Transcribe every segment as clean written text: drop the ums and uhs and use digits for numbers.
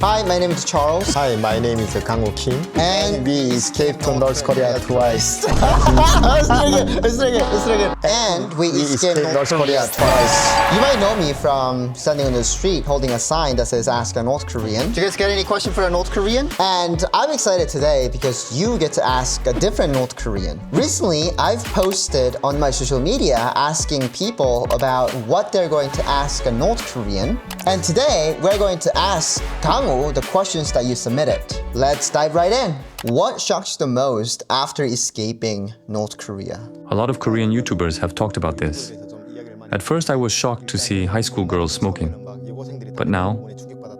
Hi, my name is Charles. Hi, my name is Kang-woo Kim. And we escaped to North Korea twice. Let's do it again. And we escaped North Korea twice. You might know me from standing on the street holding a sign that says Ask a North Korean. Do you guys get any question for a North Korean? And I'm excited today because you get to ask a different North Korean. Recently, I've posted on my social media asking people about what they're going to ask a North Korean. And today, we're going to ask Kang-woo the questions that you submitted. Let's dive right in. What shocks you the most after escaping North Korea? A lot of Korean YouTubers have talked about this. At first, I was shocked to see high school girls smoking. But now,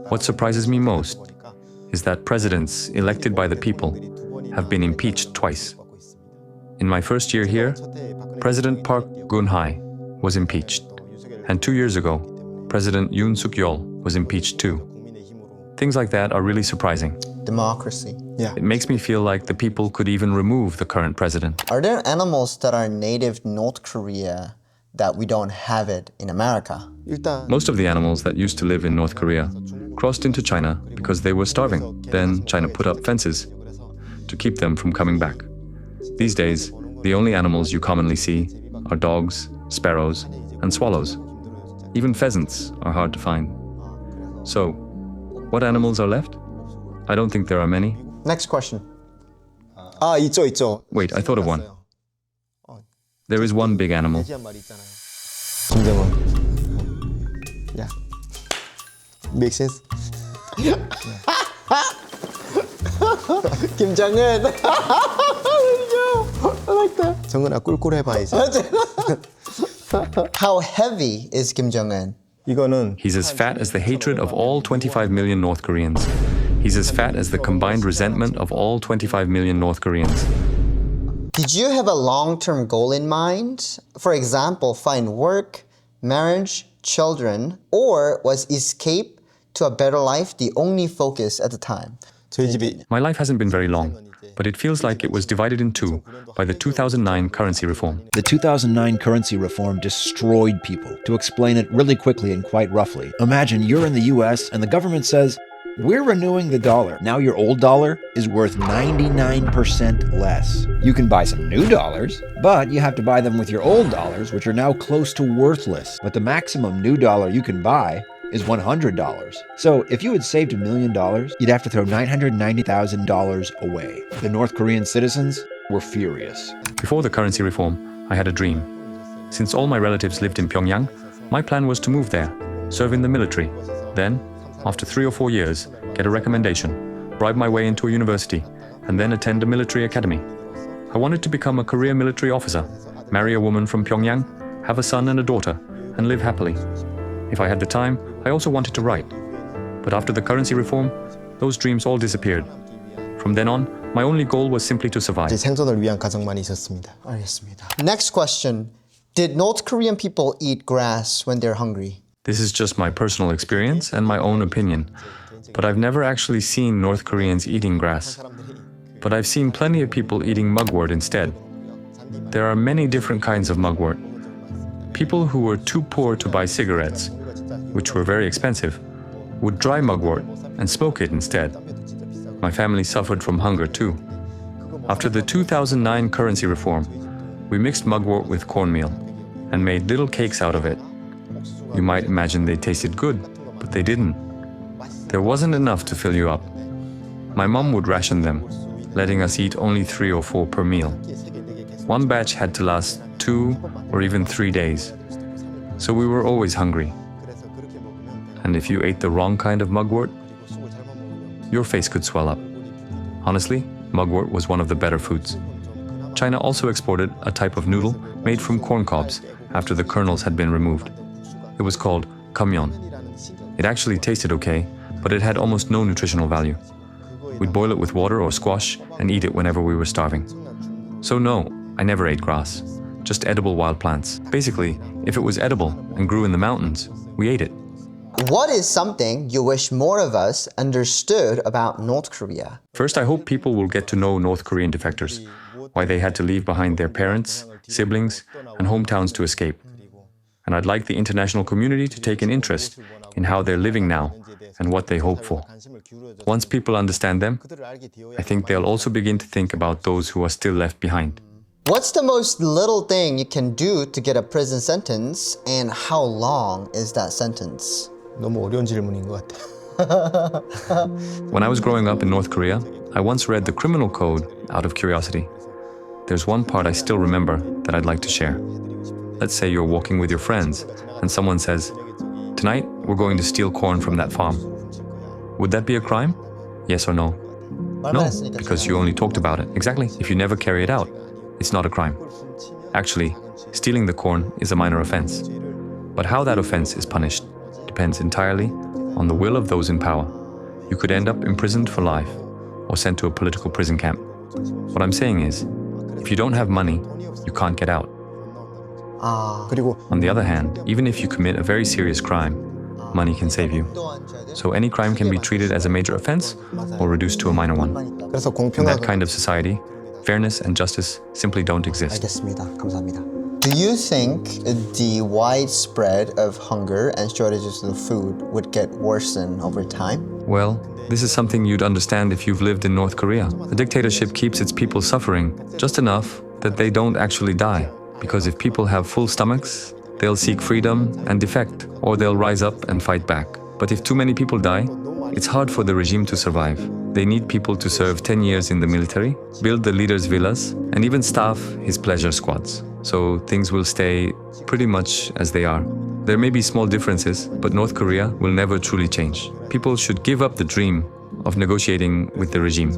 what surprises me most is that presidents elected by the people have been impeached twice. In my first year here, President Park Geun-hye was impeached. And 2 years ago, President Yoon Suk-yeol was impeached too. Things like that are really surprising. Democracy. Yeah. It makes me feel like the people could even remove the current president. Are there animals that are native North Korea that we don't have it in America? Most of the animals that used to live in North Korea crossed into China because they were starving. Then China put up fences to keep them from coming back. These days, the only animals you commonly see are dogs, sparrows, and swallows. Even pheasants are hard to find. So, what animals are left? I don't think there are many. Next question. 있죠. Wait, I thought of one. There is one big animal. 김정은. Yeah. Make sense? Kim Jong-un. There you go. I like that. 정은아 꿀꿀해봐 이제. How heavy is Kim Jong-un? 이거는 He's as fat as the hatred of all 25 million North Koreans. He's as fat as the combined resentment of all 25 million North Koreans. Did you have a long-term goal in mind? For example, find work, marriage, children, or was escape to a better life the only focus at the time? 저희 집이 My life hasn't been very long, but it feels like it was divided in two by the 2009 currency reform. The 2009 currency reform destroyed people. To explain it really quickly and quite roughly, imagine you're in the US and the government says, we're renewing the dollar. Now your old dollar is worth 99% less. You can buy some new dollars, but you have to buy them with your old dollars, which are now close to worthless. But the maximum new dollar you can buy is $100. So if you had saved $1 million, you'd have to throw $990,000 away. The North Korean citizens were furious. Before the currency reform, I had a dream. Since all my relatives lived in Pyongyang, my plan was to move there, serve in the military. Then, after 3 or 4 years, get a recommendation, bribe my way into a university, and then attend a military academy. I wanted to become a career military officer, marry a woman from Pyongyang, have a son and a daughter, and live happily. If I had the time, I also wanted to write. But after the currency reform, those dreams all disappeared. From then on, my only goal was simply to survive. 이제 생존을 위한 가정만이 있었습니다. 알겠습니다. Next question. Did North Korean people eat grass when they're hungry? This is just my personal experience and my own opinion. But I've never actually seen North Koreans eating grass. But I've seen plenty of people eating mugwort instead. There are many different kinds of mugwort. People who were too poor to buy cigarettes, which were very expensive, would dry mugwort and smoke it instead. My family suffered from hunger too. After the 2009 currency reform, we mixed mugwort with cornmeal and made little cakes out of it. You might imagine they tasted good, but they didn't. There wasn't enough to fill you up. My mom would ration them, letting us eat only 3 or 4 per meal. One batch had to last 2 or even 3 days. So we were always hungry. And if you ate the wrong kind of mugwort, your face could swell up. Honestly, mugwort was one of the better foods. China also exported a type of noodle made from corn cobs after the kernels had been removed. It was called kamyeon. It actually tasted okay, but it had almost no nutritional value. We'd boil it with water or squash and eat it whenever we were starving. So no, I never ate grass, just edible wild plants. Basically, if it was edible and grew in the mountains, we ate it. What is something you wish more of us understood about North Korea? First, I hope people will get to know North Korean defectors, why they had to leave behind their parents, siblings, and hometowns to escape. And I'd like the international community to take an interest in how they're living now and what they hope for. Once people understand them, I think they'll also begin to think about those who are still left behind. What's the most little thing you can do to get a prison sentence, and how long is that sentence? 너무 어려운 질문인 것 같아요. When I was growing up in North Korea, I once read the criminal code out of curiosity. There's one part I still remember that I'd like to share. Let's say you're walking with your friends and someone says, "Tonight, we're going to steal corn from that farm." Would that be a crime? Yes or no? No, because you only talked about it. Exactly. If you never carry it out, it's not a crime. Actually, stealing the corn is a minor offense. But how that offense is punished depends entirely on the will of those in power. You could end up imprisoned for life or sent to a political prison camp. What I'm saying is, if you don't have money, you can't get out. 그리고 On the other hand, even if you commit a very serious crime, money can save you. So any crime can be treated as a major offense or reduced to a minor one. 그래서 In that 공평하고 kind of society, fairness and justice simply don't exist. 알겠습니다. 감사합니다. Do you think the widespread of hunger and shortages of food would get worsen over time? Well, this is something you'd understand if you've lived in North Korea. The dictatorship keeps its people suffering just enough that they don't actually die. Because if people have full stomachs, they'll seek freedom and defect, or they'll rise up and fight back. But if too many people die, it's hard for the regime to survive. They need people to serve 10 years in the military, build the leader's villas, and even staff his pleasure squads. So things will stay pretty much as they are. There may be small differences, but North Korea will never truly change. People should give up the dream of negotiating with the regime.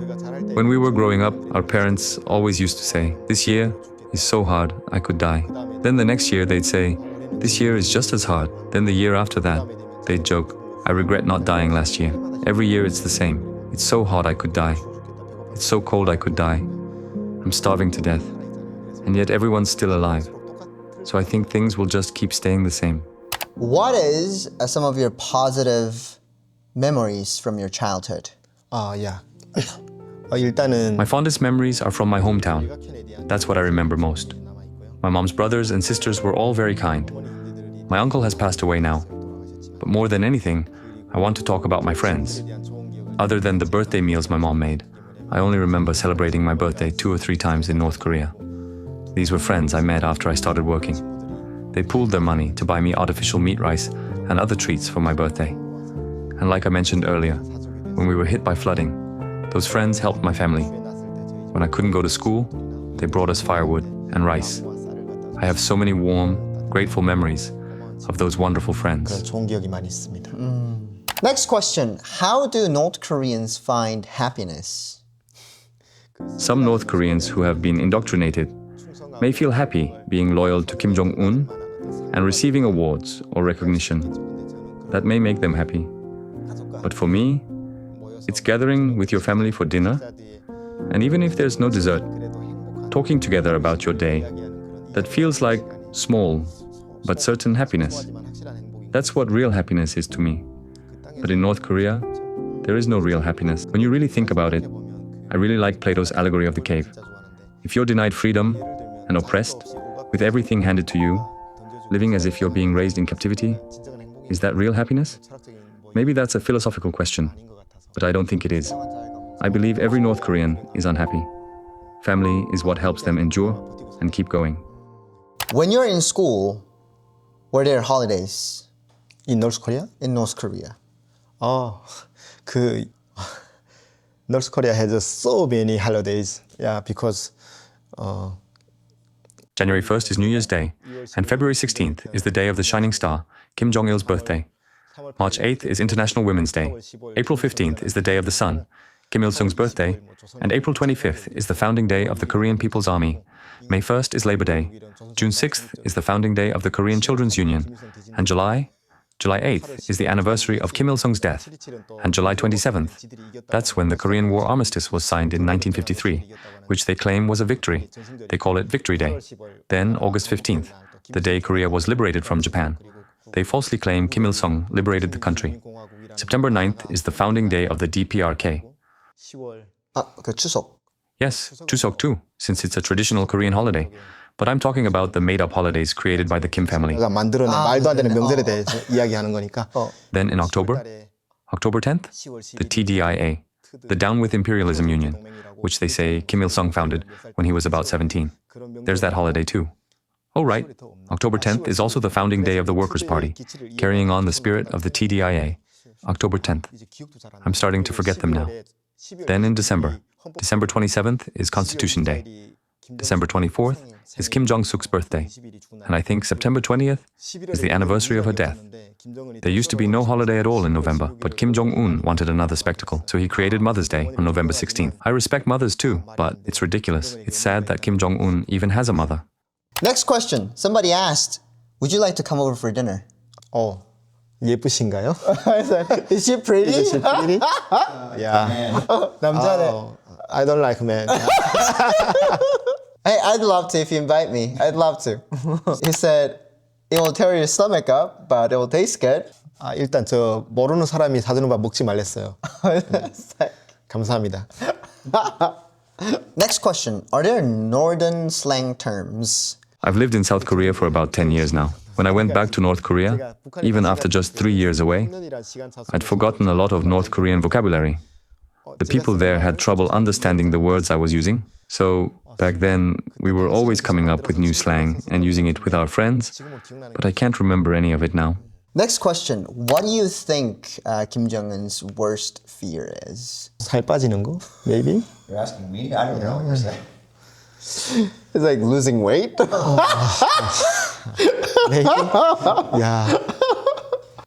When we were growing up, our parents always used to say, "This year is so hard, I could die." Then the next year they'd say, "This year is just as hard." Then the year after that, they'd joke, "I regret not dying last year." Every year it's the same. It's so hot I could die. It's so cold I could die. I'm starving to death. And yet everyone's still alive. So I think things will just keep staying the same. What is some of your positive memories from your childhood? 야. 일단은 My fondest memories are from my hometown. That's what I remember most. My mom's brothers and sisters were all very kind. My uncle has passed away now. But more than anything, I want to talk about my friends. Other than the birthday meals my mom made, I only remember celebrating my birthday 2 or 3 times in North Korea. These were friends I met after I started working. They pooled their money to buy me artificial meat rice and other treats for my birthday. And like I mentioned earlier, when we were hit by flooding, those friends helped my family. When I couldn't go to school, they brought us firewood and rice. I have so many warm, grateful memories of those wonderful friends. 좋은 기억이 많이 있습니다. Next question. How do North Koreans find happiness? Some North Koreans who have been indoctrinated may feel happy being loyal to Kim Jong-un and receiving awards or recognition. That may make them happy. But for me, it's gathering with your family for dinner, and even if there's no dessert, talking together about your day, that feels like small but certain happiness. That's what real happiness is to me. But in North Korea, there is no real happiness. When you really think about it, I really like Plato's allegory of the cave. If you're denied freedom and oppressed, with everything handed to you, living as if you're being raised in captivity, is that real happiness? Maybe that's a philosophical question, but I don't think it is. I believe every North Korean is unhappy. Family is what helps them endure and keep going. When you're in school, were there holidays In North Korea? in North Korea? North Korea has so many holidays. Yeah, because January 1st is New Year's Day, and February 16th is the day of the shining star, Kim Jong-il's birthday. March 8th is International Women's Day. April 15th is the Day of the Sun, Kim Il-sung's birthday, and April 25th is the founding day of the Korean People's Army. May 1st is Labor Day. June 6th is the founding day of the Korean Children's Union, and July 8th is the anniversary of Kim Il-sung's death, and July 27th, that's when the Korean War Armistice was signed in 1953, which they claim was a victory. They call it Victory Day. Then August 15th, the day Korea was liberated from Japan. They falsely claim Kim Il-sung liberated the country. September 9th is the founding day of the DPRK. 그 추석. Yes, Chuseok too, since it's a traditional Korean holiday. But I'm talking about the made-up holidays created by the Kim family. 제가 만들어낸 말도 안 되는 명절에 대해서 이야기하는 거니까. Then in October 10th, the TDIA, the Down with Imperialism Union, which they say Kim Il-sung founded when he was about 17. There's that holiday too. Oh right, October 10th is also the founding day of the Workers' Party, carrying on the spirit of the TDIA. October 10th. I'm starting to forget them now. Then in December 27th is Constitution Day. December 24th is Kim Jong-suk's birthday. And I think September 20th is the anniversary of her death. There used to be no holiday at all in November, but Kim Jong-un wanted another spectacle, so he created Mother's Day on November 16th. I respect mothers too, but it's ridiculous. It's sad that Kim Jong-un even has a mother. Next question. Somebody asked, would you like to come over for dinner? 예쁘신가요? Is she pretty? Is she pretty? Yeah. 남자네. I don't like men. Hey, I'd love to if you invite me. I'd love to. He said, it will tear your stomach up, but it will taste good. 일단 저 모르는 사람이 사주는 밥 먹지 말랬어요. 감사합니다. Next question. Are there northern slang terms? I've lived in South Korea for about 10 years now. When I went back to North Korea, even after just 3 years away, I'd forgotten a lot of North Korean vocabulary. The people there had trouble understanding the words I was using. So back then, we were always coming up with new slang and using it with our friends, but I can't remember any of it now. Next question. What do you think Kim Jong-un's worst fear is? 살 빠지는 거? Maybe? You're asking me? I don't know. It's like losing weight? Maybe? Yeah.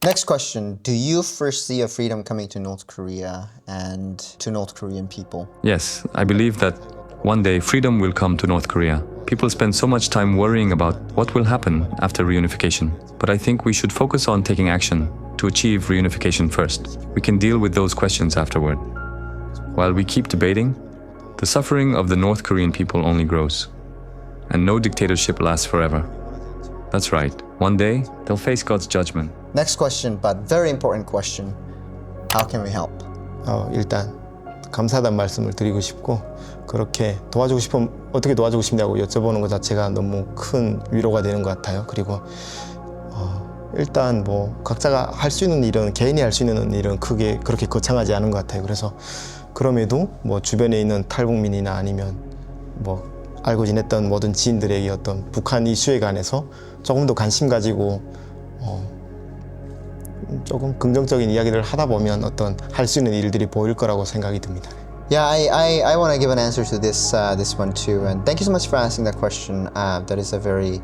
Next question. Do you foresee a freedom coming to North Korea and to North Korean people? Yes, I believe that one day freedom will come to North Korea. People spend so much time worrying about what will happen after reunification. But I think we should focus on taking action to achieve reunification first. We can deal with those questions afterward. While we keep debating, the suffering of the North Korean people only grows. And no dictatorship lasts forever. That's right. One day, they'll face God's judgment. Next question, but very important question. How can we help? 일단 감사하다는 말씀을 드리고 싶고 그렇게 도와주고 싶으면 어떻게 도와주고 싶냐고 여쭤보는 것 자체가 너무 큰 위로가 되는 것 같아요. 그리고 일단 뭐 각자가 할 수 있는 일은 개인이 할 수 있는 일은 크게 그렇게 거창하지 않은 것 같아요. 그래서 그럼에도 뭐 주변에 있는 탈북민이나 아니면 뭐 알고 지냈던 모든 지인들에게 어떤 북한 이슈에 관해서 조금 더 관심 가지고 조금 긍정적인 이야기를 하다 보면 어떤 할 수 있는 일들이 보일 거라고 생각이 듭니다. Yeah, I want to give an answer to this one too, and thank you so much for asking that question. That is a very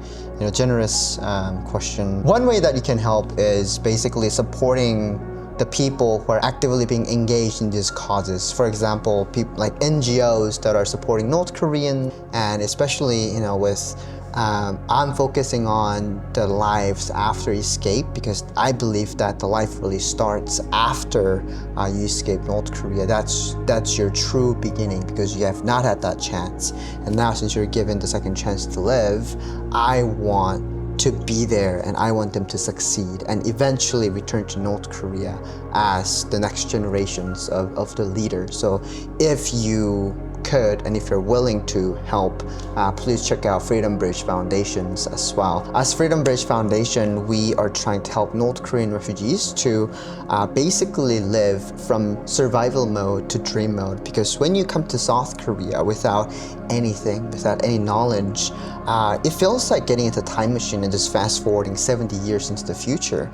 generous question. One way that you can help is basically supporting the people who are actively being engaged in these causes. For example, people like NGOs that are supporting North Korean, and especially with I'm focusing on the lives after escape because I believe that the life really starts after you escape North Korea. That's your true beginning because you have not had that chance. And now since you're given the second chance to live, I want to be there and I want them to succeed and eventually return to North Korea as the next generations of the leaders. So if you could and if you're willing to help, please check out Freedom Bridge Foundations as well. As Freedom Bridge Foundation, we are trying to help North Korean refugees to basically live from survival mode to dream mode, because when you come to South Korea without anything, without any knowledge, it feels like getting into a time machine and just fast forwarding 70 years into the future.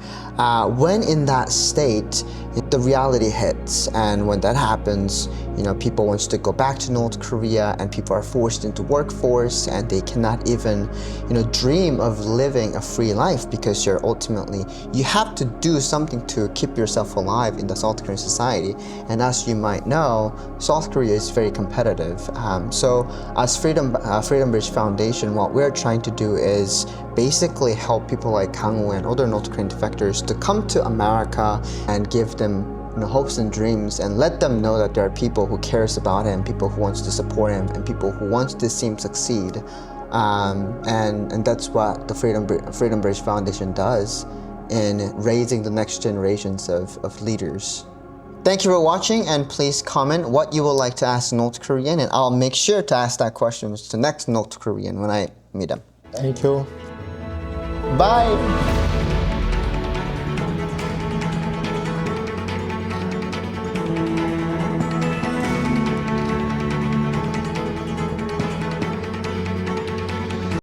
When in that state, the reality hits, and when that happens, people want to go back to North Korea and people are forced into workforce and they cannot even dream of living a free life because you have to do something to keep yourself alive in the South Korean society. And as you might know, South Korea is very competitive. So as Freedom Bridge Foundation, what we're trying to do is basically help people like Kang-woo and other North Korean defectors to come to America and give them hopes and dreams and let them know that there are people who cares about him, people who wants to support him, and people who wants to see him succeed. And that's what the Freedom Bridge Foundation does in raising the next generations of leaders. Thank you for watching, and please comment what you would like to ask North Korean, and I'll make sure to ask that question to next North Korean when I meet him. Thank you. Bye.